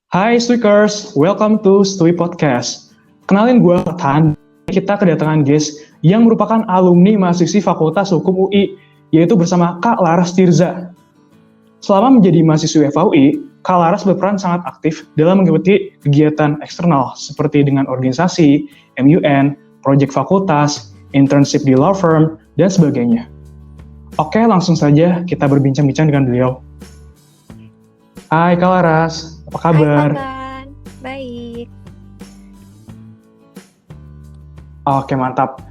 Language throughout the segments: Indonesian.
Hai Stwikers, welcome to Stwi Podcast. Kenalin gue Tan, kita kedatangan guest yang merupakan alumni mahasiswi Fakultas Hukum UI, yaitu bersama Kak Laras Tirza. Selama menjadi mahasiswi FHUI, Kak Laras berperan sangat aktif dalam mengikuti kegiatan eksternal seperti dengan organisasi, MUN, proyek fakultas, internship di law firm, dan sebagainya. Oke, langsung saja kita berbincang-bincang dengan beliau. Hai Kak Laras, apa kabar? Hai Fatan, baik. Oke, mantap.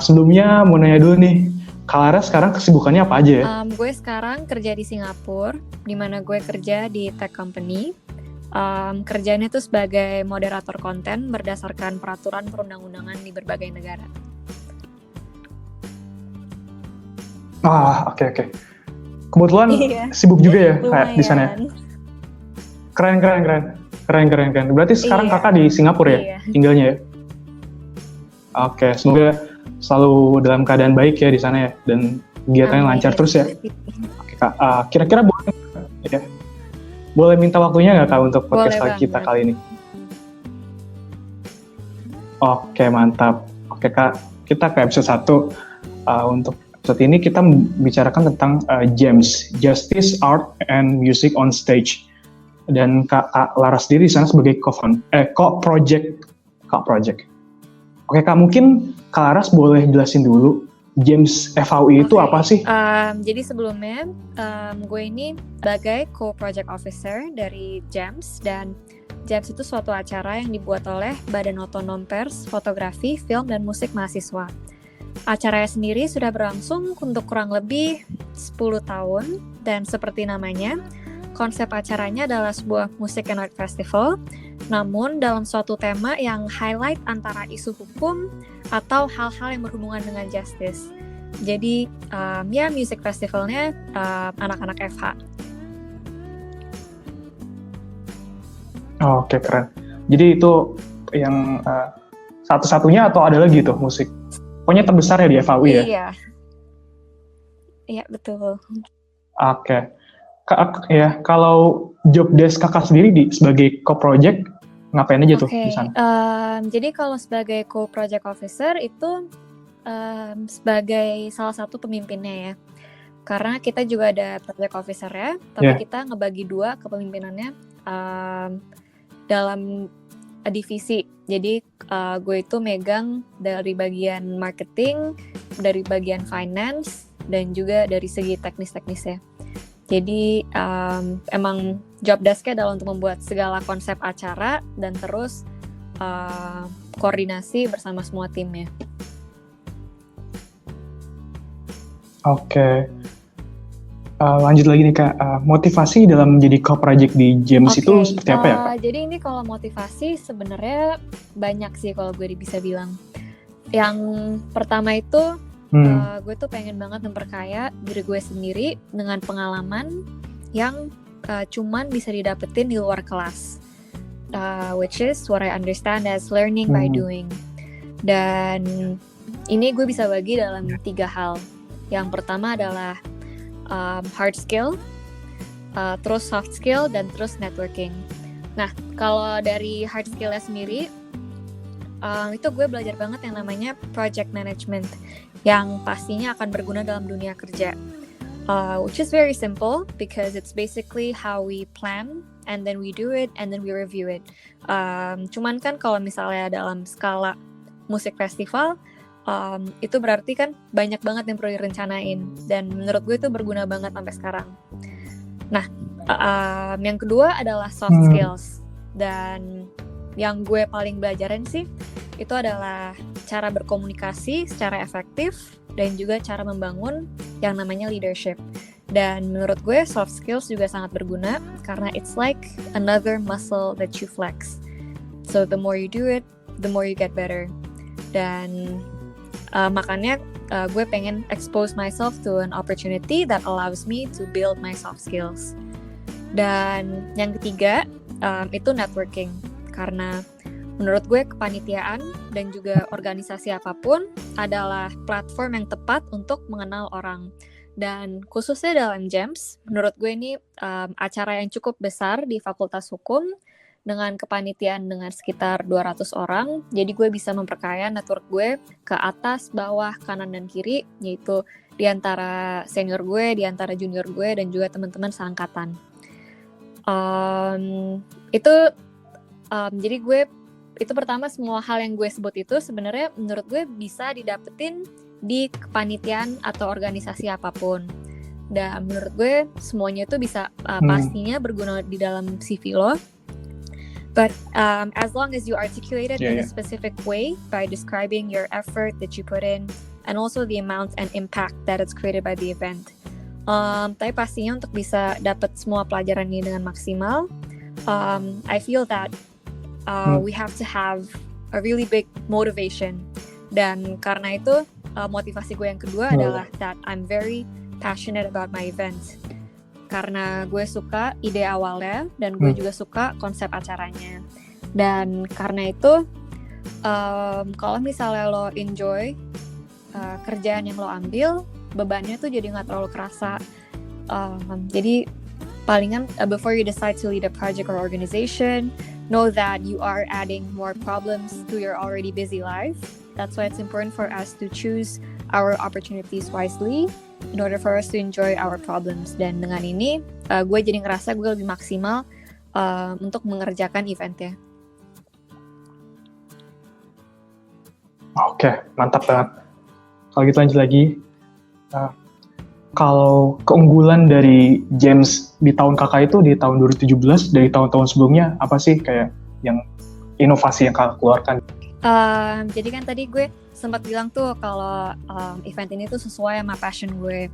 Sebelumnya mau nanya dulu nih, Kak Laras sekarang kesibukannya apa aja ya? Gue sekarang kerja di Singapura, di mana gue kerja di tech company. Kerjanya tuh sebagai moderator konten berdasarkan peraturan perundang-undangan di berbagai negara. Oke. Kebetulan sibuk juga ya kayak di sana ya? Keren. Berarti sekarang kakak di Singapura ya tinggalnya ya? Oke, semoga selalu dalam keadaan baik ya di sana ya, dan kegiatannya lancar terus ya. Oke kak, kira-kira boleh minta waktunya nggak kak untuk podcast kita kali ini? Oke, mantap. Oke kak, kita ke episode 1. Untuk episode ini kita membicarakan tentang GEMS, Justice, Art, and Music on Stage. Dan Kak Laras sendiri di sana sebagai co-project. Oke Kak, mungkin Kak Laras boleh jelasin dulu GEMS FHUI itu apa sih? Jadi sebelumnya gue ini sebagai co-project officer dari GEMS, dan GEMS itu suatu acara yang dibuat oleh Badan Otonom Pers, Fotografi, Film, dan Musik Mahasiswa. Acaranya sendiri sudah berlangsung untuk kurang lebih 10 tahun, dan seperti namanya, konsep acaranya adalah sebuah music and art festival, namun dalam suatu tema yang highlight antara isu hukum atau hal-hal yang berhubungan dengan justice. Jadi, music festivalnya anak-anak FH. Oke, keren. Jadi itu yang satu-satunya atau ada lagi tuh musik? Pokoknya terbesar ya di FHUI ya? Iya, betul. Oke. Kalau job desk kakak sendiri sebagai co-project, ngapain aja tuh di sana? Jadi kalau sebagai co-project officer itu sebagai salah satu pemimpinnya ya. Karena kita juga ada project officer ya, tapi kita ngebagi 2 kepemimpinannya dalam divisi. Jadi gue itu megang dari bagian marketing, dari bagian finance, dan juga dari segi teknis-teknisnya. Jadi emang job desk-nya adalah untuk membuat segala konsep acara dan terus koordinasi bersama semua timnya. Oke. Lanjut lagi nih Kak, motivasi dalam menjadi co-project di GEMS itu seperti apa ya Kak? Jadi ini kalau motivasi sebenarnya banyak sih kalau gue bisa bilang. Yang pertama itu gue tuh pengen banget memperkaya diri gue sendiri dengan pengalaman yang cuman bisa didapetin di luar kelas, which is what I understand as learning by doing. Dan ini gue bisa bagi dalam 3 hal. Yang pertama adalah hard skill, terus soft skill, dan terus networking. Nah, kalau dari hard skill-nya sendiri, itu gue belajar banget yang namanya project management, yang pastinya akan berguna dalam dunia kerja. Which is very simple, because it's basically how we plan, and then we do it, and then we review it. Cuman kan kalau misalnya dalam skala musik festival, itu berarti kan banyak banget yang perlu direncanain, dan menurut gue itu berguna banget sampai sekarang. Nah, yang kedua adalah soft skills, dan yang gue paling belajarin sih itu adalah cara berkomunikasi secara efektif dan juga cara membangun yang namanya leadership. Dan menurut gue soft skills juga sangat berguna karena it's like another muscle that you flex. So the more you do it, the more you get better. Dan makanya gue pengen expose myself to an opportunity that allows me to build my soft skills. Dan yang ketiga itu networking, karena menurut gue kepanitiaan dan juga organisasi apapun adalah platform yang tepat untuk mengenal orang. Dan khususnya dalam GEMS, menurut gue ini acara yang cukup besar di Fakultas Hukum dengan kepanitiaan dengan sekitar 200 orang. Jadi gue bisa memperkaya network gue ke atas, bawah, kanan, dan kiri, yaitu di antara senior gue, di antara junior gue, dan juga teman-teman seangkatan. Jadi gue, itu pertama semua hal yang gue sebut itu sebenarnya menurut gue bisa didapetin di kepanitiaan atau organisasi apapun. Dan menurut gue semuanya itu bisa pastinya berguna di dalam CV lo. But as long as you articulate it in a specific way by describing your effort that you put in and also the amount and impact that it's created by the event. Tapi pastinya untuk bisa dapat semua pelajaran ini dengan maksimal, I feel that we have to have a really big motivation. Dan karena itu motivasi gue yang kedua adalah that I'm very passionate about my events. Karena gue suka ide awalnya dan gue juga suka konsep acaranya. Dan karena itu kalau misalnya lo enjoy kerjaan yang lo ambil, bebannya tuh jadi nggak terlalu kerasa. Jadi palingan before you decide to lead a project or organization, know that you are adding more problems to your already busy life. That's why it's important for us to choose our opportunities wisely in order for us to enjoy our problems. Dan dengan ini, gue jadi ngerasa gue lebih maksimal untuk mengerjakan eventnya. Oke, mantap banget. Kalau gitu lanjut lagi. Kalau keunggulan dari GEMS di tahun kakak itu di tahun 2017 dari tahun-tahun sebelumnya apa sih kayak yang inovasi yang kakak keluarkan? Jadi kan tadi gue sempat bilang tuh kalau event ini tuh sesuai sama passion gue.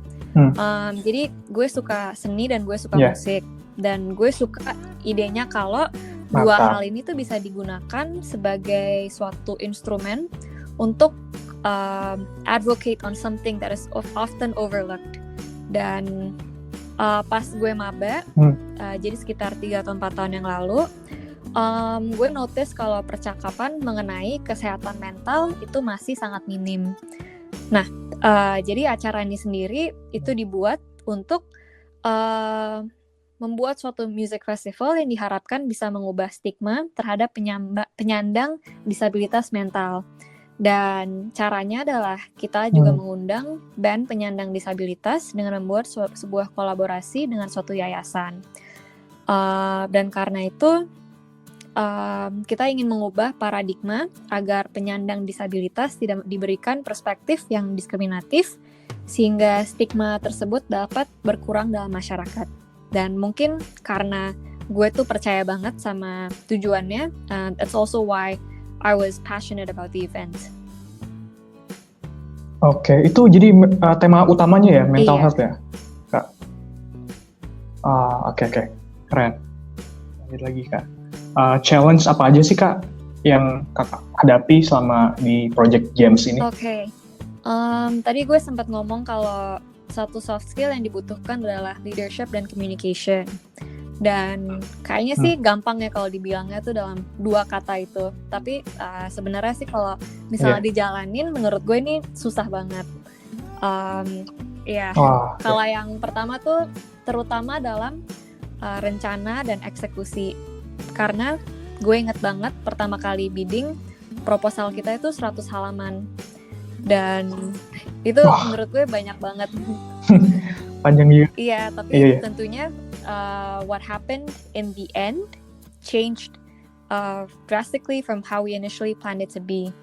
Jadi gue suka seni dan gue suka musik. Dan gue suka idenya kalau dua hal ini tuh bisa digunakan sebagai suatu instrumen untuk advocate on something that is often overlooked. Dan pas gue maba, jadi sekitar 3 atau 4 tahun yang lalu, gue notice kalau percakapan mengenai kesehatan mental itu masih sangat minim. Nah, jadi acara ini sendiri itu dibuat untuk membuat suatu music festival yang diharapkan bisa mengubah stigma terhadap penyandang disabilitas mental. Dan caranya adalah kita juga mengundang band penyandang disabilitas dengan membuat sebuah kolaborasi dengan suatu yayasan. Dan karena itu kita ingin mengubah paradigma agar penyandang disabilitas tidak diberikan perspektif yang diskriminatif sehingga stigma tersebut dapat berkurang dalam masyarakat. Dan mungkin karena gue tuh percaya banget sama tujuannya, that's also why I was passionate about the event. Oke, itu jadi tema utamanya ya, mental health ya, Kak? Oke, keren. Lanjut lagi, Kak. Challenge apa aja sih, Kak, yang Kakak hadapi selama di project GEMS ini? Oke. Tadi gue sempat ngomong kalau satu soft skill yang dibutuhkan adalah leadership dan communication. Dan kayaknya sih gampang ya kalau dibilangnya tuh dalam 2 kata itu. Tapi sebenarnya sih kalau misalnya dijalanin, menurut gue ini susah banget. Kalau yang pertama tuh terutama dalam rencana dan eksekusi. Karena gue inget banget pertama kali bidding, proposal kita itu 100 halaman. Dan itu menurut gue banyak banget. Panjang juga. Iya, tapi tentunya what happened in the end changed drastically from how we initially planned it to be.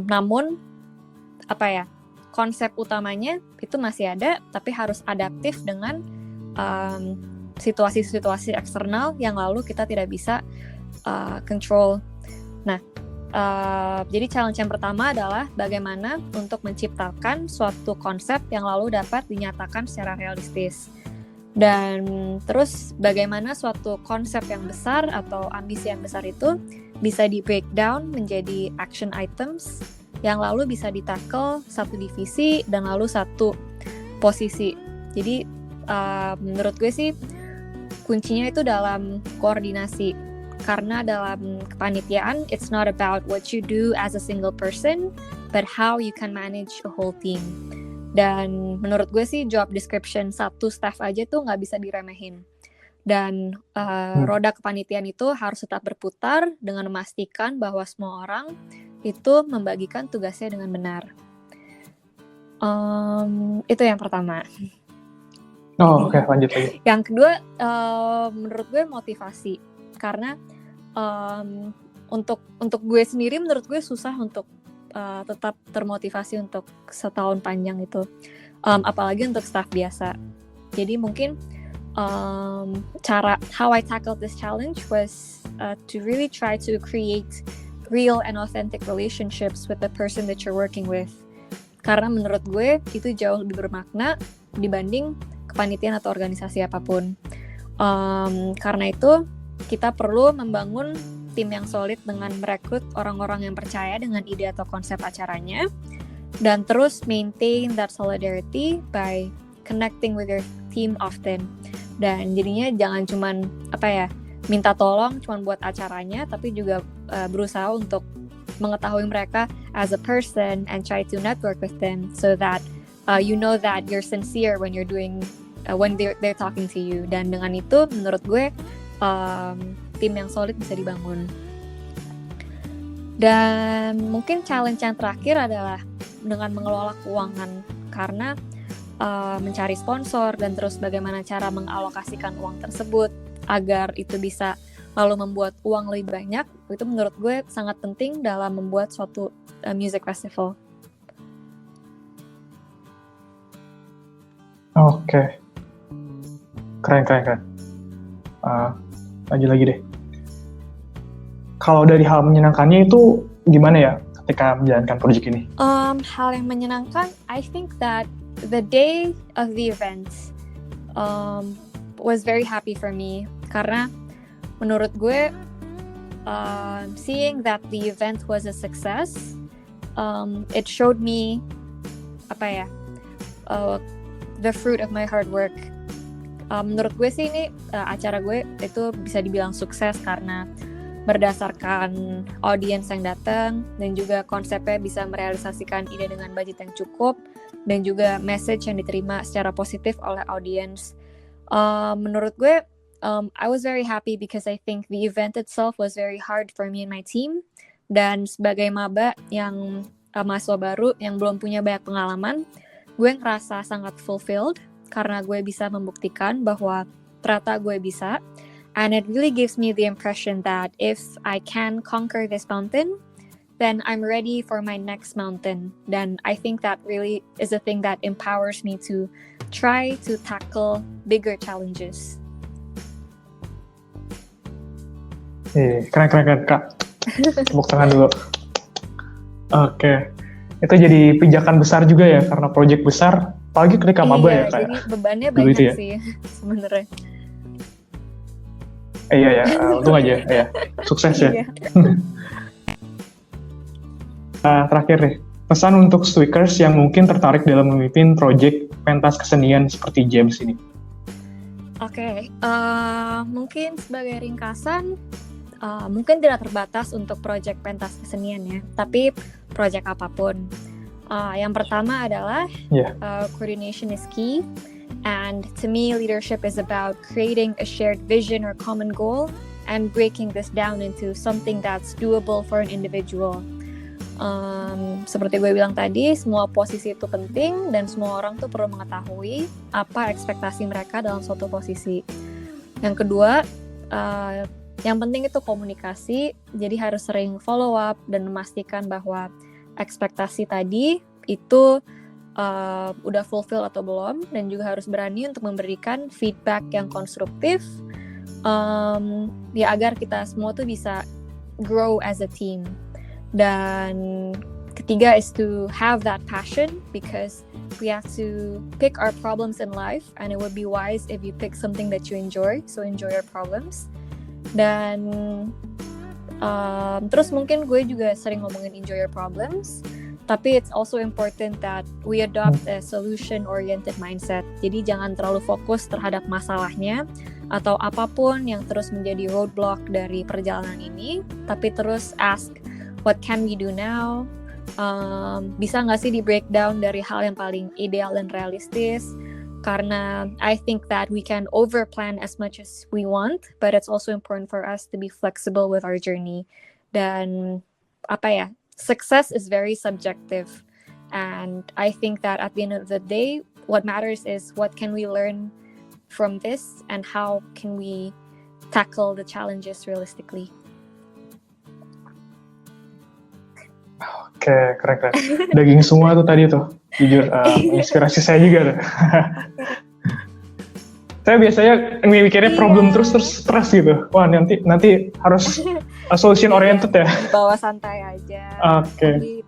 Namun konsep utamanya itu masih ada, tapi harus adaptif dengan situasi-situasi eksternal yang lalu kita tidak bisa control. Nah, jadi challenge yang pertama adalah bagaimana untuk menciptakan suatu konsep yang lalu dapat dinyatakan secara realistis. Dan terus bagaimana suatu konsep yang besar atau ambisi yang besar itu bisa di breakdown menjadi action items yang lalu bisa ditackle satu divisi dan lalu satu posisi. Jadi menurut gue sih kuncinya itu dalam koordinasi. Karena dalam kepanitiaan, it's not about what you do as a single person, but how you can manage a whole team. Dan menurut gue sih job description satu staff aja tuh nggak bisa diremehin. Dan roda kepanitiaan itu harus tetap berputar dengan memastikan bahwa semua orang itu membagikan tugasnya dengan benar. Itu yang pertama. Oh, oke, lanjut lagi. Yang kedua, menurut gue motivasi. Karena untuk gue sendiri, menurut gue susah untuk tetap termotivasi untuk setahun panjang itu. Apalagi untuk staff biasa. Jadi mungkin how I tackled this challenge was to really try to create real and authentic relationships with the person that you're working with. Karena menurut gue itu jauh lebih bermakna dibanding kepanitiaan atau organisasi apapun. Karena itu kita perlu membangun tim yang solid dengan merekrut orang-orang yang percaya dengan ide atau konsep acaranya, dan terus maintain that solidarity by connecting with your team often. Dan jadinya jangan cuman minta tolong cuman buat acaranya, tapi juga berusaha untuk mengetahui mereka as a person and try to network with them so that you know that you're sincere when you're doing when they're talking to you. Dan dengan itu menurut gue tim yang solid bisa dibangun. Dan mungkin challenge yang terakhir adalah dengan mengelola keuangan, karena mencari sponsor dan terus bagaimana cara mengalokasikan uang tersebut agar itu bisa lalu membuat uang lebih banyak, itu menurut gue sangat penting dalam membuat suatu music festival. Oke. Keren. Lanjut lagi deh. Kalau dari hal menyenangkannya itu gimana ya ketika menjalankan proyek ini? Hal yang menyenangkan, I think that the day of the event was very happy for me, karena menurut gue seeing that the event was a success, it showed me the fruit of my hard work. Menurut gue sih ini acara gue itu bisa dibilang sukses karena berdasarkan audiens yang datang, dan juga konsepnya bisa merealisasikan ide dengan budget yang cukup, dan juga message yang diterima secara positif oleh audiens. Menurut gue I was very happy because I think the event itself was very hard for me and my team. Dan sebagai maba yang mahasiswa baru yang belum punya banyak pengalaman, gue ngerasa sangat fulfilled karena gue bisa membuktikan bahwa ternyata gue bisa. And it really gives me the impression that if I can conquer this mountain, then I'm ready for my next mountain. Dan I think that really is a thing that empowers me to try to tackle bigger challenges. Keren Kak. Tepuk tangan dulu. Oke. Itu jadi pijakan besar juga ya, karena proyek besar, apalagi ketika maba ya Kak. Jadi bebannya banyak ya? sih sebenarnya. Iya, untung aja, sukses ya. Terakhir nih, pesan untuk Stwikers yang mungkin tertarik dalam memimpin proyek pentas kesenian seperti James ini. Oke, mungkin sebagai ringkasan, mungkin tidak terbatas untuk proyek pentas kesenian ya, tapi proyek apapun. Yang pertama adalah coordination is key. And to me, leadership is about creating a shared vision or common goal and breaking this down into something that's doable for an individual. Seperti gue bilang tadi, semua posisi itu penting dan semua orang tuh perlu mengetahui apa ekspektasi mereka dalam suatu posisi. Yang kedua, yang penting itu komunikasi, jadi harus sering follow up dan memastikan bahwa ekspektasi tadi itu udah fulfill atau belum, dan juga harus berani untuk memberikan feedback yang konstruktif agar kita semua tuh bisa grow as a team. Dan ketiga is to have that passion, because we have to pick our problems in life and it would be wise if you pick something that you enjoy, so enjoy your problems. Dan terus mungkin gue juga sering ngomongin enjoy your problems, tapi it's also important that we adopt a solution-oriented mindset. Jadi jangan terlalu fokus terhadap masalahnya atau apapun yang terus menjadi roadblock dari perjalanan ini, tapi terus ask, what can we do now? Bisa nggak sih di breakdown dari hal yang paling ideal dan realistis? Karena I think that we can overplan as much as we want, but it's also important for us to be flexible with our journey. Dan success is very subjective, and I think that at the end of the day, what matters is what can we learn from this and how can we tackle the challenges realistically. Oke, keren. Daging semua tuh tadi tuh, jujur inspirasi saya juga tuh. Saya biasanya mikirnya problem terus stres gitu. Wah, nanti harus solution oriented ya. Bawa santai aja. Oke.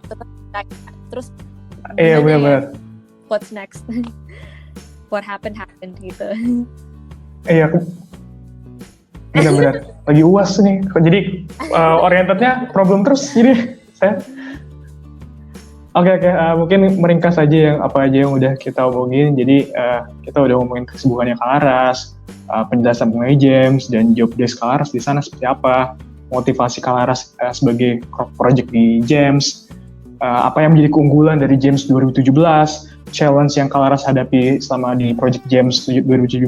Terus iya benar. What's next? What happened gitu. Iya, benar. Lagi UAS nih. Jadi orientednya problem terus jadi saya. Oke, mungkin meringkas aja yang udah kita omongin. Jadi kita udah ngomongin kesibukannya Kak Laras, penjelasan mengenai James dan job desk Kak Laras di sana seperti apa, motivasi Kak Laras sebagai project di James, apa yang menjadi keunggulan dari James 2017, challenge yang Kak Laras hadapi selama di project James 2017,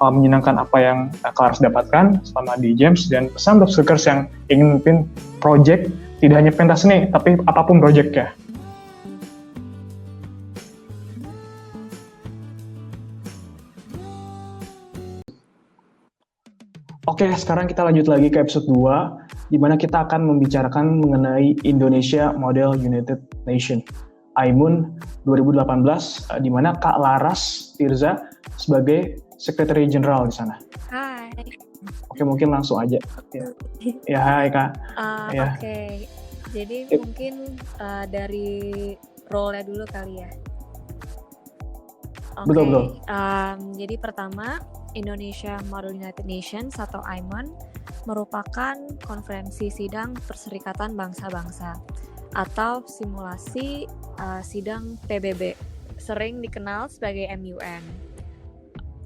hal menyenangkan apa yang Kak Laras dapatkan selama di James, dan pesan untuk seekers yang ingin memimpin project tidak hanya pentas seni, tapi apapun project-nya. Oke, sekarang kita lanjut lagi ke episode 2, di mana kita akan membicarakan mengenai Indonesia Model United Nation, IMUN 2018, di mana Kak Laras Tirza sebagai Secretary General di sana. Hai. Oke, mungkin langsung aja. Ya, hai Kak. Ya. Oke, jadi mungkin dari role-nya dulu kali ya. Betul. Jadi pertama, Indonesia Model United Nations atau IMUN merupakan konferensi sidang Perserikatan Bangsa-Bangsa atau simulasi sidang PBB, sering dikenal sebagai MUN.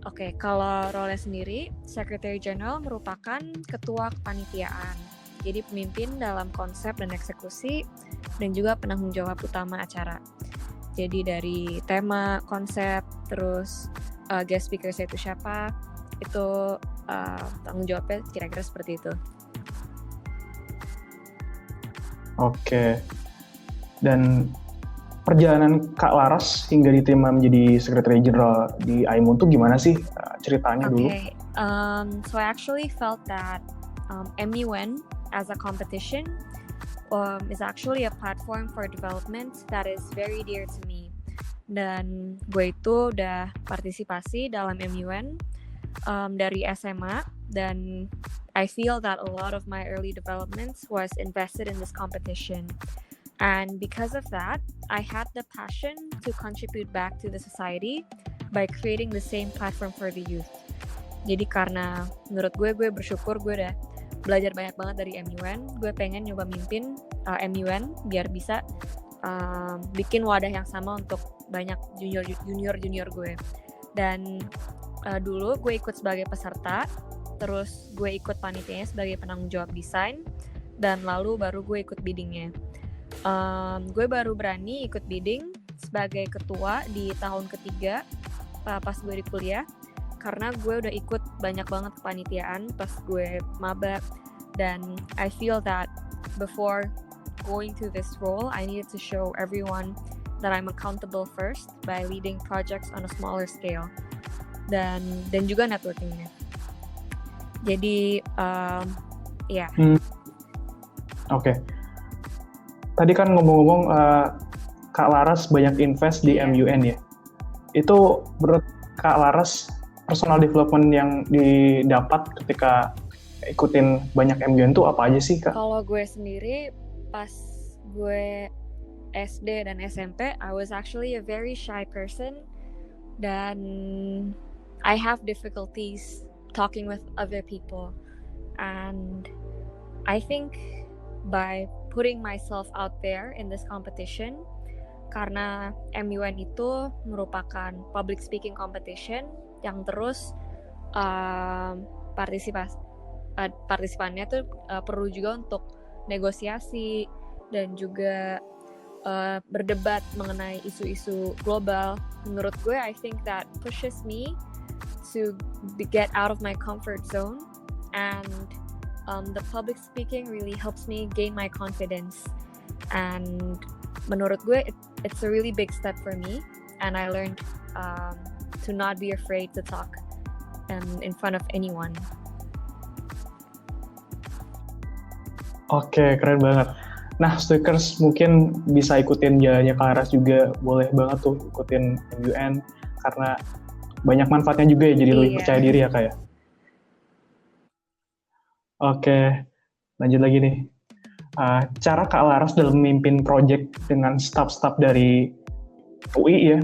Oke, kalau role sendiri, Secretary General merupakan ketua kepanitiaan, jadi pemimpin dalam konsep dan eksekusi, dan juga penanggung jawab utama acara. Jadi dari tema, konsep, terus guest speaker itu siapa, itu tanggung jawabnya kira-kira seperti itu. Oke. Dan perjalanan Kak Laras hingga diterima menjadi Secretary General di IMUN itu gimana sih ceritanya dulu? So I actually felt that MUN as a competition is actually a platform for development that is very dear to me. Dan gue itu udah partisipasi dalam MUN dari SMA, dan I feel that a lot of my early developments was invested in this competition. And because of that, I had the passion to contribute back to the society by creating the same platform for the youth. Jadi karena menurut gue bersyukur gue udah belajar banyak banget dari MUN, gue pengen nyoba mimpin MUN biar bisa bikin wadah yang sama untuk banyak junior gue. Dan dulu gue ikut sebagai peserta, terus gue ikut panitianya sebagai penanggung jawab desain, dan lalu baru gue ikut biddingnya. Gue baru berani ikut bidding sebagai ketua di tahun ketiga pas gue di kuliah, karena gue udah ikut banyak banget kepanitiaan pas gue maba, dan I feel that before going to this role, I needed to show everyone that I'm accountable first by leading projects on a smaller scale, dan juga networkingnya. Jadi ya. Oke. Tadi kan ngomong-ngomong Kak Laras banyak invest di MUN ya. Itu menurut Kak Laras personal development yang didapat ketika ikutin banyak MUN itu apa aja sih Kak? Kalau gue sendiri pas gue SD dan SMP, I was actually a very shy person, dan I have difficulties talking with other people, and I think by putting myself out there in this competition, karena MUN itu merupakan public speaking competition yang terus partisipannya tuh perlu juga untuk negosiasi dan juga berdebat mengenai isu-isu global. Menurut gue, I think that pushes me to get out of my comfort zone, and the public speaking really helps me gain my confidence. And menurut gue, it's a really big step for me, and I learned to not be afraid to talk in front of anyone. Oke, keren banget. Nah, Stoikers mungkin bisa ikutin jalannya Kak Laras juga, boleh banget tuh ikutin MUN, karena banyak manfaatnya juga ya, jadi lebih percaya diri ya Kak ya. Oke, lanjut lagi nih. Cara Kak Laras dalam memimpin project dengan staff-staff dari UI ya,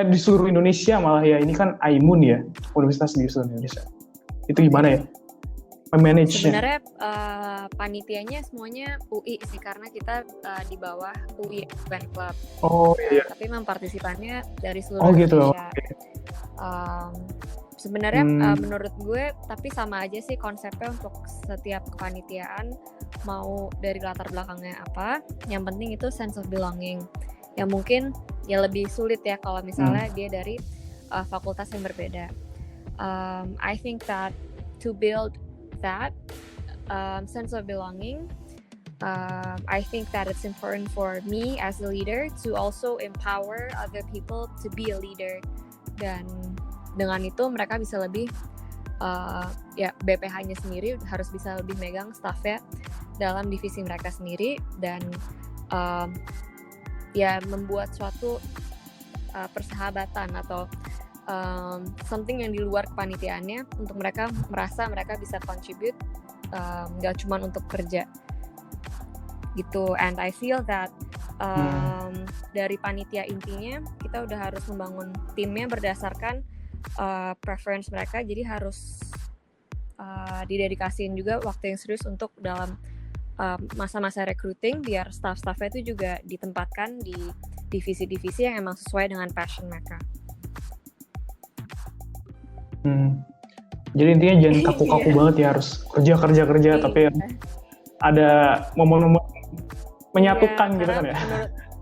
di seluruh Indonesia malah ya, ini kan AIMUN ya, Universitas di seluruh Indonesia. Itu gimana ya? Manage. Sebenarnya panitianya semuanya UI sih, karena kita di bawah UI Fan Club. Oh iya. Tapi memang partisipannya dari seluruh Indonesia. Okay. Sebenarnya menurut gue, tapi sama aja sih konsepnya untuk setiap kepanitiaan, mau dari latar belakangnya apa. Yang penting itu sense of belonging. Yang mungkin ya lebih sulit ya kalau misalnya dia dari fakultas yang berbeda. I think that to build that sense of belonging, I think that it's important for me as a leader to also empower other people to be a leader, dan dengan itu mereka bisa lebih ya BPH-nya sendiri harus bisa lebih megang staffnya dalam divisi mereka sendiri, dan ya membuat suatu persahabatan atau something yang di luar kepanitiaannya untuk mereka merasa mereka bisa contribute, gak cuma untuk kerja gitu. And I feel that dari panitia intinya kita udah harus membangun timnya berdasarkan preference mereka, jadi harus didedikasiin juga waktu yang serius untuk dalam masa-masa recruiting, biar staff-staffnya itu juga ditempatkan di divisi-divisi yang emang sesuai dengan passion mereka. Jadi intinya jangan kaku-kaku banget ya, harus kerja, tapi ada momen-momen menyatukan gitu kan ya.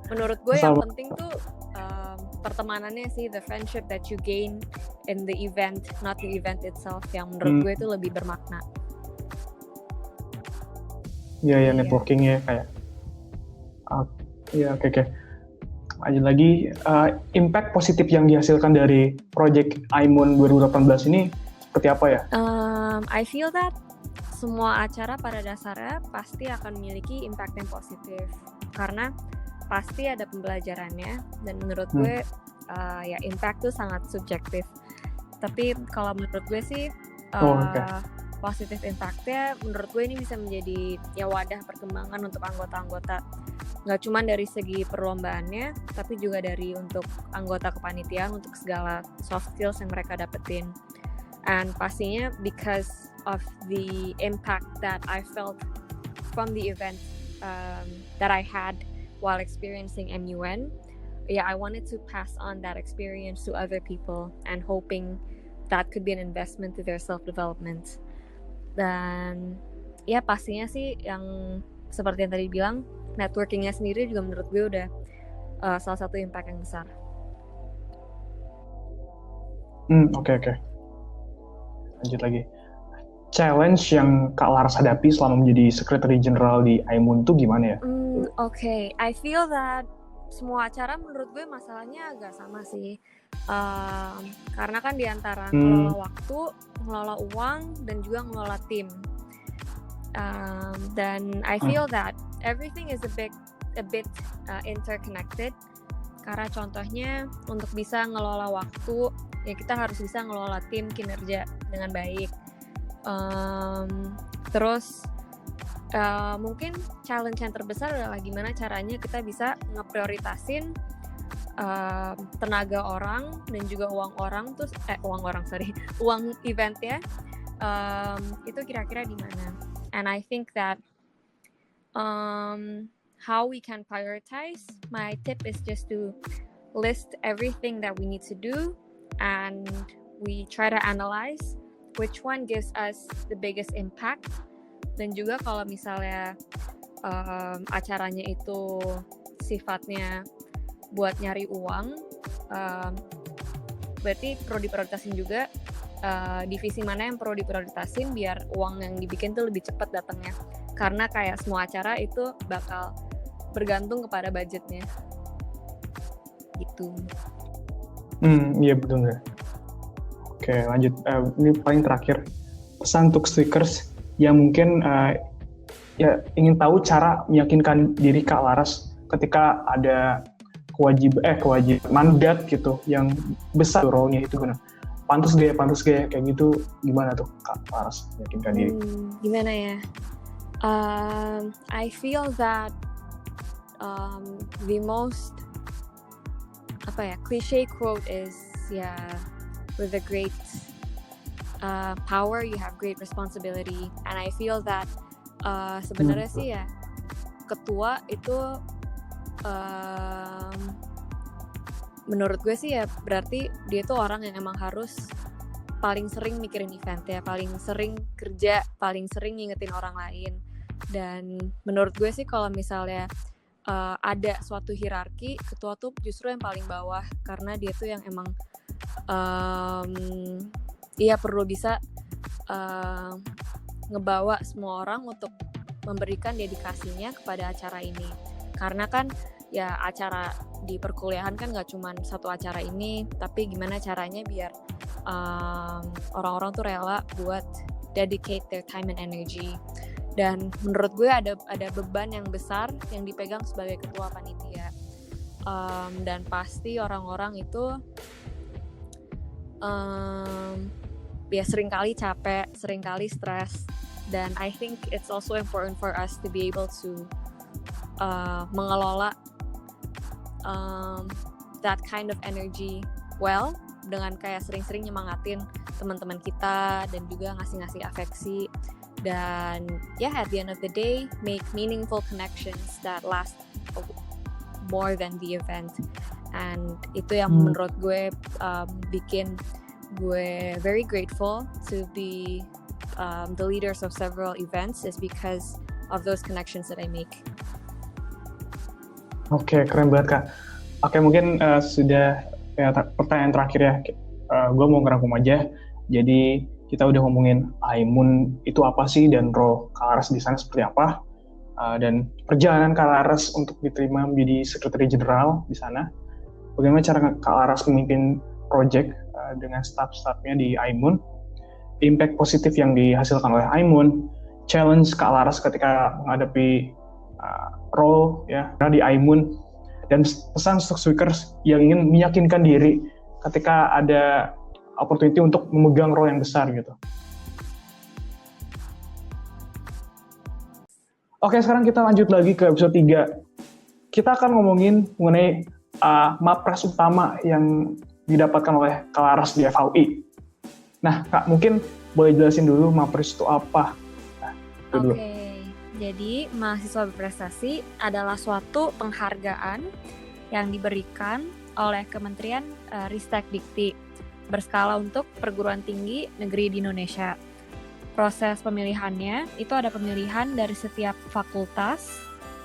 Menurut gue yang penting tuh pertemanannya sih, the friendship that you gain in the event, not the event itself, yang menurut gue itu lebih bermakna. Iya, networking ya kayak. Oke. Lanjut lagi, impact positif yang dihasilkan dari Project AIMUN 2018 ini seperti apa ya? I feel that semua acara pada dasarnya pasti akan memiliki impact yang positif, karena pasti ada pembelajarannya, dan menurut gue ya impact itu sangat subjektif. Tapi kalau menurut gue sih positif impact-nya menurut gue ini bisa menjadi ya wadah perkembangan untuk anggota-anggota, nggak cuma dari segi perlombaannya, tapi juga dari untuk anggota kepanitiaan, untuk segala soft skills yang mereka dapetin. And pastinya because of the impact that I felt from the event that I had while experiencing MUN, I wanted to pass on that experience to other people, and hoping that could be an investment to their self-development. Dan ya pastinya sih yang seperti yang tadi bilang, networkingnya sendiri juga menurut gue udah salah satu impact yang besar. Oke. Lanjut lagi. Challenge yang Kak Laras hadapi selama menjadi Secretary General di AIMUN itu gimana ya? Oke. I feel that semua acara menurut gue masalahnya agak sama sih. Karena kan diantara ngelola waktu, ngelola uang, dan juga ngelola tim. Dan I feel that everything is a bit interconnected. Karena contohnya untuk bisa ngelola waktu, ya kita harus bisa ngelola tim kinerja dengan baik. Terus mungkin challenge yang terbesar adalah gimana caranya kita bisa ngeprioritasin tenaga orang dan juga uang eventnya itu kira-kira di mana. And I think that how we can prioritize, my tip is just to list everything that we need to do, and we try to analyze which one gives us the biggest impact. Dan juga kalau misalnya acaranya itu sifatnya buat nyari uang, berarti perlu diprioritasin juga divisi mana yang perlu diprioritasin biar uang yang dibikin tuh lebih cepat datangnya. Karena kayak semua acara itu bakal bergantung kepada budgetnya. Gitu. Iya betul ya. Oke lanjut, ini paling terakhir, pesan untuk speakers yang mungkin ya ingin tahu cara meyakinkan diri Kak Laras ketika ada kewajiban mandat gitu yang besar role-nya itu benar. Pantas gaya kayak gitu, gimana tuh Kak Laras meyakinkan diri? Gimana ya? I feel that the most cliche quote is with a great power you have great responsibility, and I feel that sebenarnya sih ya ketua itu menurut gue sih ya berarti dia tuh orang yang emang harus paling sering mikirin event ya, paling sering kerja, paling sering ngingetin orang lain. Dan menurut gue sih kalau misalnya ada suatu hierarki, ketua tuh justru yang paling bawah, karena dia tuh yang emang perlu bisa ngebawa semua orang untuk memberikan dedikasinya kepada acara ini. Karena kan ya acara di perkuliahan kan gak cuma satu acara ini, tapi gimana caranya biar orang-orang tuh rela buat dedicate their time and energy. Dan menurut gue ada beban yang besar yang dipegang sebagai ketua panitia. Dan pasti orang-orang itu seringkali capek, seringkali stres. Dan I think it's also important for us to be able to mengelola that kind of energy well, dengan kayak sering-sering nyemangatin teman-teman kita dan juga ngasih afeksi, dan at the end of the day make meaningful connections that last more than the event. And itu yang menurut gue bikin gue very grateful to be the leaders of several events, is because of those connections that I make. Oke, keren banget Kak. Oke, mungkin sudah pertanyaan terakhir ya. Gue mau ngerangkum aja. Jadi kita udah ngomongin Aimun itu apa sih, dan role Kak Laras di sana seperti apa, dan perjalanan Kak Laras untuk diterima menjadi Secretary General di sana. Bagaimana cara Kak Laras memimpin project dengan staff-staffnya di Aimun, impact positif yang dihasilkan oleh Aimun, challenge Kak Laras ketika menghadapi role ya di Aimun, dan pesan untuk speakers yang ingin meyakinkan diri ketika ada opportunity untuk memegang role yang besar gitu. Oke, sekarang kita lanjut lagi ke episode 3. Kita akan ngomongin mengenai mapres utama yang didapatkan oleh Kak Laras di FHUI. Nah, Kak, mungkin boleh jelasin dulu mapres itu apa? Oke. Jadi, mahasiswa berprestasi adalah suatu penghargaan yang diberikan oleh Kementerian Ristek Dikti berskala untuk perguruan tinggi negeri di Indonesia. Proses pemilihannya itu ada pemilihan dari setiap fakultas,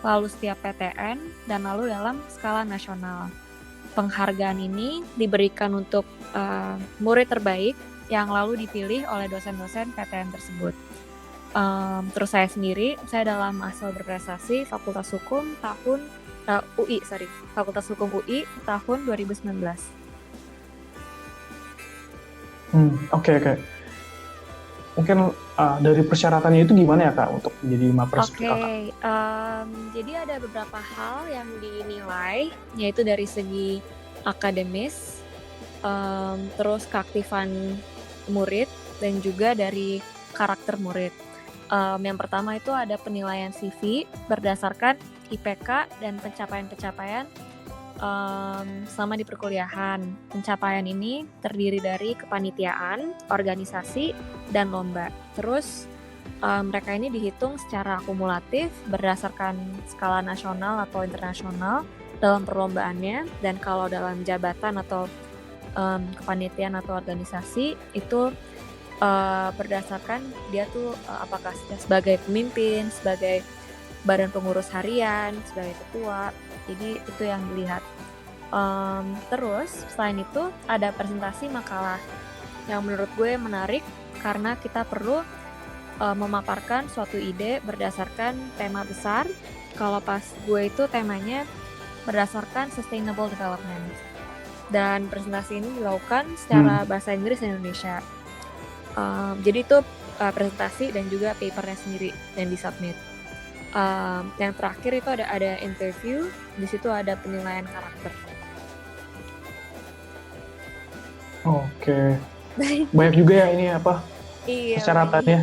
lalu setiap PTN, dan lalu dalam skala nasional. Penghargaan ini diberikan untuk murid terbaik yang lalu dipilih oleh dosen-dosen PTN tersebut. Terus saya sendiri, saya adalah mahasiswa berprestasi Fakultas Hukum Fakultas Hukum UI tahun 2019. Oke. Mungkin dari persyaratannya itu gimana ya Kak untuk menjadi mapres Kakak? Jadi ada beberapa hal yang dinilai, yaitu dari segi akademis, terus keaktifan murid, dan juga dari karakter murid. Yang pertama itu ada penilaian CV berdasarkan IPK dan pencapaian-pencapaian selama di perkuliahan. Pencapaian ini terdiri dari kepanitiaan, organisasi, dan lomba. Terus mereka ini dihitung secara akumulatif berdasarkan skala nasional atau internasional dalam perlombaannya, dan kalau dalam jabatan atau kepanitiaan atau organisasi itu berdasarkan dia tuh apakah sebagai pemimpin, sebagai badan pengurus harian sebagai ketua. Jadi itu yang dilihat. Terus selain itu ada presentasi makalah yang menurut gue menarik karena kita perlu memaparkan suatu ide berdasarkan tema besar. Kalau pas gue itu temanya berdasarkan sustainable development. Dan presentasi ini dilakukan secara bahasa Inggris dan Indonesia. Jadi itu presentasi dan juga papernya sendiri yang disubmit. Yang terakhir itu ada interview, di situ ada penilaian karakter. Oke. Banyak juga ya ini persyaratannya.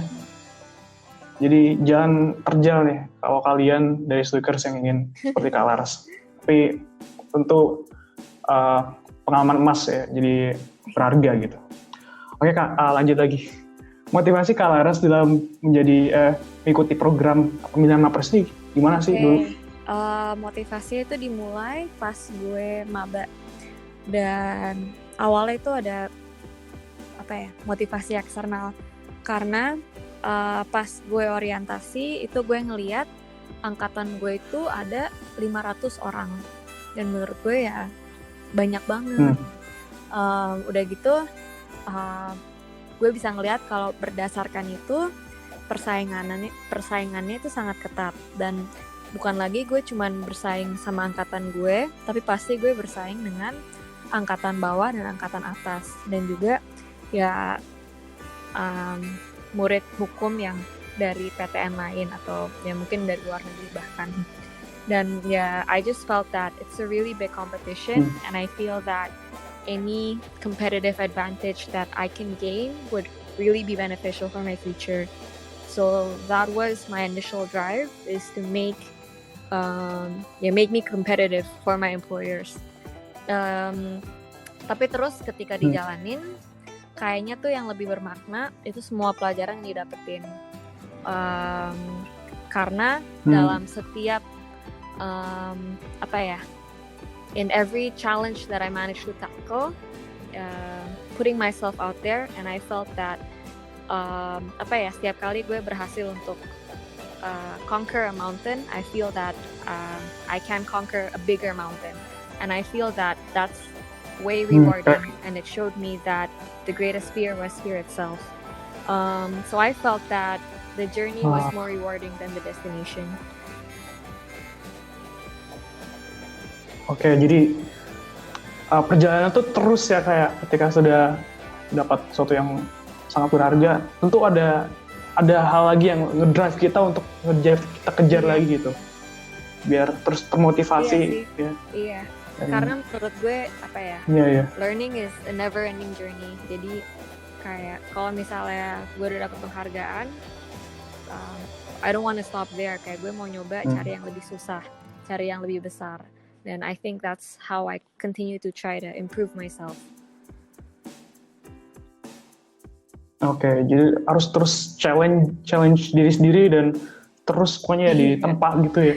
Jadi jangan terjal nih kalau kalian dari Stuikers yang ingin seperti Kak Laras. Tapi tentu pengalaman emas ya, jadi berharga gitu. Oke Kak, lanjut lagi. Motivasi Kak Laras dalam mengikuti program pemilihan Mapres ini gimana sih dulu? Motivasi itu dimulai pas gue maba. Dan awalnya itu ada motivasi eksternal. Karena pas gue orientasi itu gue ngeliat angkatan gue itu ada 500 orang. Dan menurut gue ya banyak banget. Udah gitu gue bisa ngeliat kalau berdasarkan itu persaingannya itu sangat ketat. Dan bukan lagi gue cuman bersaing sama angkatan gue, tapi pasti gue bersaing dengan angkatan bawah dan angkatan atas. Dan juga ya murid hukum yang dari PTN lain atau ya mungkin dari luar negeri bahkan. Dan ya I just felt that it's a really big competition and I feel that any competitive advantage that I can gain would really be beneficial for my future. So that was my initial drive, is to make me competitive for my employers. Tapi terus ketika dijalanin, kayaknya tuh yang lebih bermakna itu semua pelajaran yang didapetin. Karena dalam setiap in every challenge that I managed to tackle, putting myself out there, and I felt that setiap kali gue berhasil untuk conquer a mountain, I feel that I can conquer a bigger mountain, and I feel that that's way rewarding, and it showed me that the greatest fear was fear itself. So I felt that the journey was more rewarding than the destination. Oke, jadi perjalanan tuh terus ya, kayak ketika sudah dapat sesuatu yang sangat berharga, tentu ada hal lagi yang ngedrive kita untuk kita kejar lagi gitu, biar terus termotivasi. Iya. Karena menurut gue learning is a never ending journey. Jadi kayak kalau misalnya gue udah dapet penghargaan, I don't want to stop there. Kayak gue mau nyoba cari yang lebih susah, cari yang lebih besar. And I think that's how I continue to try to improve myself. Oke, jadi harus terus challenge diri sendiri dan terus pokoknya ditempa gitu ya.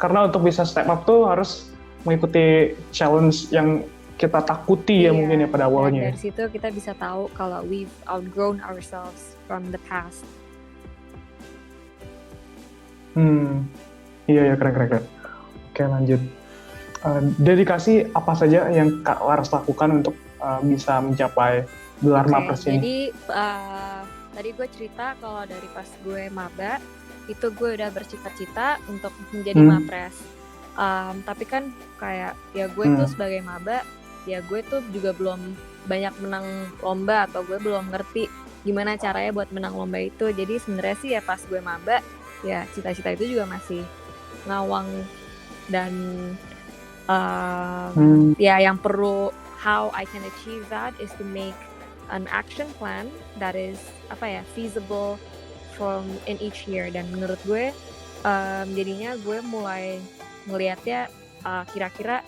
Karena untuk bisa step up tuh harus mengikuti challenge yang kita takuti ya mungkin ya pada awalnya. Dan dari situ kita bisa tahu kalau we've outgrown ourselves from the past. Iya keren. Oke, lanjut. Dedikasi apa saja yang Kak Laras lakukan untuk bisa mencapai gelar Mapres ini? Jadi tadi gue cerita kalau dari pas gue maba itu gue udah bercita-cita untuk menjadi Mapres. Tapi kan kayak ya gue tuh sebagai maba, ya gue tuh juga belum banyak menang lomba atau gue belum ngerti gimana caranya buat menang lomba itu. Jadi sebenarnya sih ya pas gue maba ya cita-cita itu juga masih ngawang. Dan ya yang perlu, how I can achieve that is to make an action plan that is feasible from in each year. Dan menurut gue jadinya gue mulai ngelihatnya kira-kira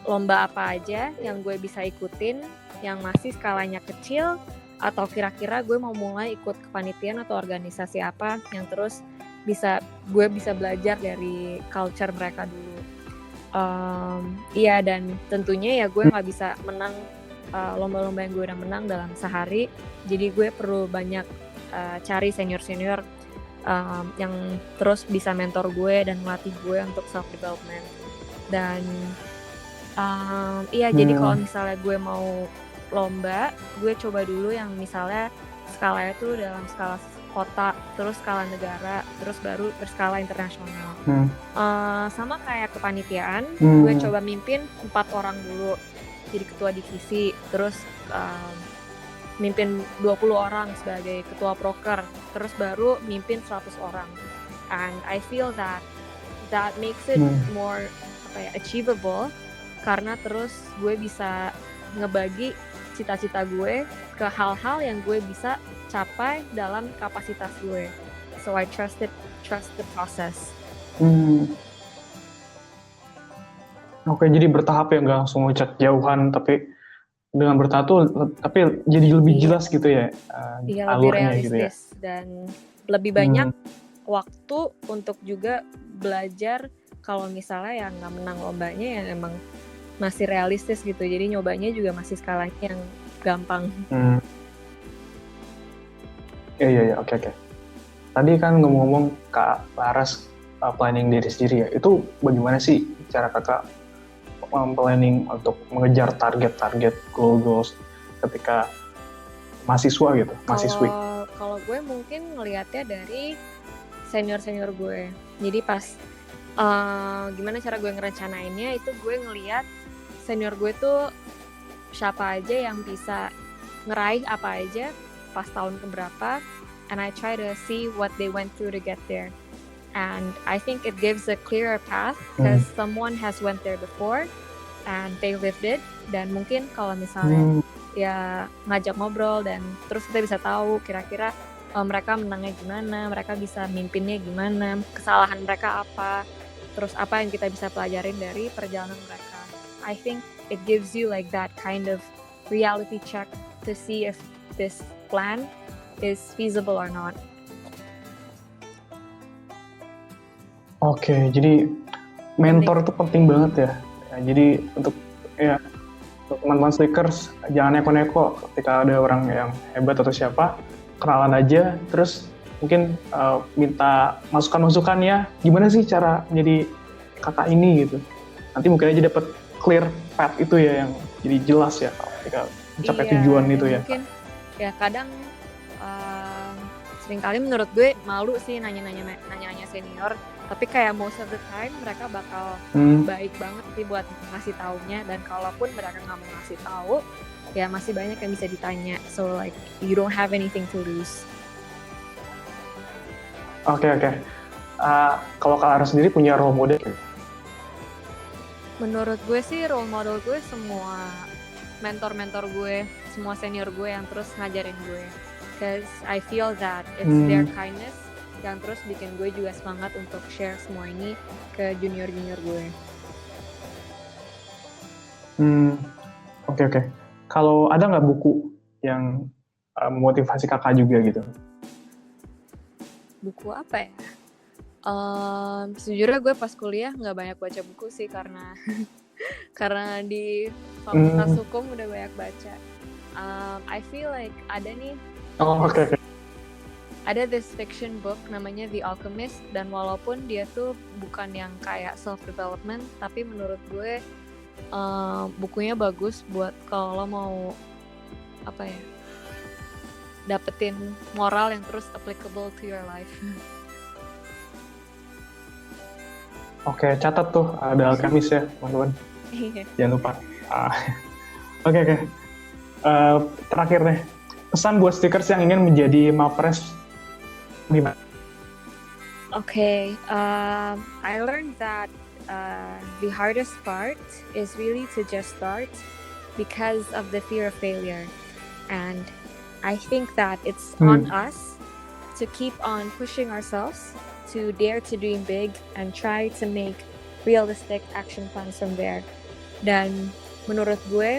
lomba apa aja yang gue bisa ikutin yang masih skalanya kecil, atau kira-kira gue mau mulai ikut kepanitiaan atau organisasi apa yang terus gue bisa belajar dari culture mereka dulu. Dan tentunya ya gue nggak bisa menang lomba-lomba yang gue udah menang dalam sehari. Jadi gue perlu banyak cari senior yang terus bisa mentor gue dan melatih gue untuk self development. Dan jadi kalau misalnya gue mau lomba, gue coba dulu yang misalnya skalanya tuh dalam skala kota, terus skala negara, terus baru berskala internasional. Sama kayak kepanitiaan, gue coba mimpin 4 orang dulu jadi ketua divisi, terus mimpin 20 orang sebagai ketua proker, terus baru mimpin 100 orang. And I feel that makes it more achievable, karena terus gue bisa ngebagi cita-cita gue ke hal-hal yang gue bisa capai dalam kapasitas gue. So I trust the process. Oke, jadi bertahap ya, nggak langsung loncat jauhan, tapi dengan bertahap tuh tapi jadi lebih jelas gitu ya, lebih alurnya realistis gitu ya. Dan lebih banyak waktu untuk juga belajar kalau misalnya yang nggak menang lombanya yang emang masih realistis gitu, jadi nyobanya juga masih skalanya yang gampang. Iya, oke. Tadi kan ngomong-ngomong Kak Laras planning diri sendiri ya, itu bagaimana sih cara kakak planning untuk mengejar target-target goals ketika mahasiswa gitu, mahasiswi? Kalau gue mungkin ngelihatnya dari senior gue. Jadi pas gimana cara gue ngerencanainnya, itu gue ngelihat senior gue tuh siapa aja yang bisa ngeraih apa aja pas tahun keberapa, and I try to see what they went through to get there. And I think it gives a clearer path because someone has went there before and they lived it. Dan mungkin kalau misalnya ya ngajak ngobrol dan terus kita bisa tahu kira-kira mereka menangnya gimana, mereka bisa mimpinnya gimana, kesalahan mereka apa, terus apa yang kita bisa pelajarin dari perjalanan mereka. I think it gives you like that kind of reality check to see if this plan is feasible or not. Oke, jadi mentor itu penting banget ya. Jadi untuk teman-teman Slickers, jangan neko-neko ketika ada orang yang hebat atau siapa, kenalan aja, terus mungkin minta masukan-masukan ya, gimana sih cara menjadi kakak ini gitu. Nanti mungkin aja dapat clear path itu ya, yang jadi jelas ya ketika mencapai tujuan itu ya. Mungkin ya kadang seringkali menurut gue malu sih nanya-nanya senior, tapi kayak most of the time mereka bakal baik banget sih buat ngasih taunya, dan kalaupun mereka nggak mau ngasih tahu, ya masih banyak yang bisa ditanya, so like you don't have anything to lose. Oke. Kalau Kak Lara sendiri punya role model? Menurut gue sih role model gue semua mentor-mentor gue, semua senior gue yang terus ngajarin gue. Because I feel that it's their kindness yang terus bikin gue juga semangat untuk share semua ini ke junior-junior gue. Oke. Kalau ada nggak buku yang memotivasi kakak juga gitu? Buku apa ya? Sejujurnya gue pas kuliah nggak banyak baca buku sih, karena di fakultas hukum udah banyak baca. I feel like ada nih. Oke. Ada this fiction book namanya The Alchemist, dan walaupun dia tuh bukan yang kayak self development, tapi menurut gue bukunya bagus buat kalau lo mau dapetin moral yang terus applicable to your life. Oke, catat tuh, ada Alchemist ya teman-teman. Jangan lupa. Oke. Terakhir deh, pesan buat Slickers yang ingin menjadi Mapres gimana? Okay, I learned that the hardest part is really to just start because of the fear of failure, and I think that it's on us to keep on pushing ourselves to dare to dream big and try to make realistic action plans from there. Dan menurut gue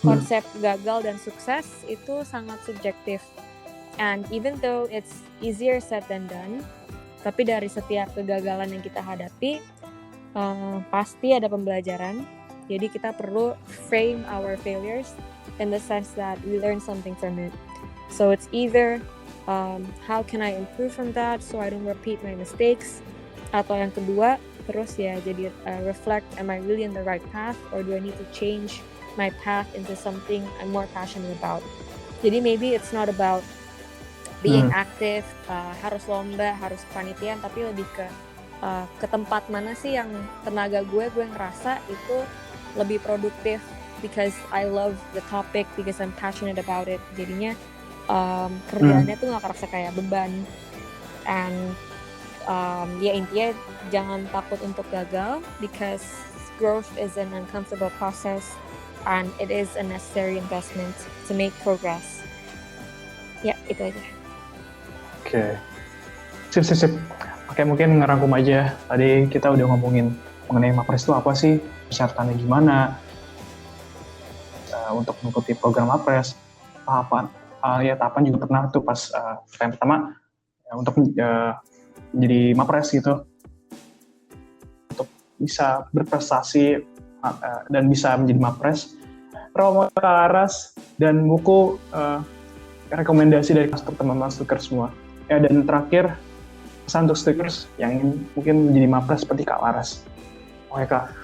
konsep gagal dan sukses itu sangat subjektif. And even though it's easier said than done, tapi dari setiap kegagalan yang kita hadapi, pasti ada pembelajaran. Jadi kita perlu frame our failures in the sense that we learn something from it. So it's either how can I improve from that so I don't repeat my mistakes. Atau yang kedua, terus ya jadi reflect, am I really in the right path or do I need to change my path into something I'm more passionate about. Jadi maybe it's not about being active, harus lomba, harus kepanitiaan, tapi lebih ke tempat mana sih yang tenaga gue ngerasa itu lebih produktif because I love the topic, because I'm passionate about it. Jadinya kerjaannya tuh gak kerasa kayak beban. And ya intinya jangan takut untuk gagal because growth is an uncomfortable process and it is a necessary investment to make progress. Ya, itu aja. Oke. Sip. Oke, mungkin ngerangkum aja. Tadi kita udah ngomongin mengenai MAPRES itu apa sih, persyaratannya gimana, untuk mengikuti program MAPRES, tahapan juga pernah tuh pas yang pertama ya, untuk jadi MAPRES gitu, untuk bisa berprestasi dan bisa menjadi MAPRES. Romo Laras dan buku rekomendasi dari teman-teman Stukers semua. Ya, dan terakhir pesan untuk Stukers yang ingin mungkin menjadi MAPRES seperti Kak Laras. Oke Kak,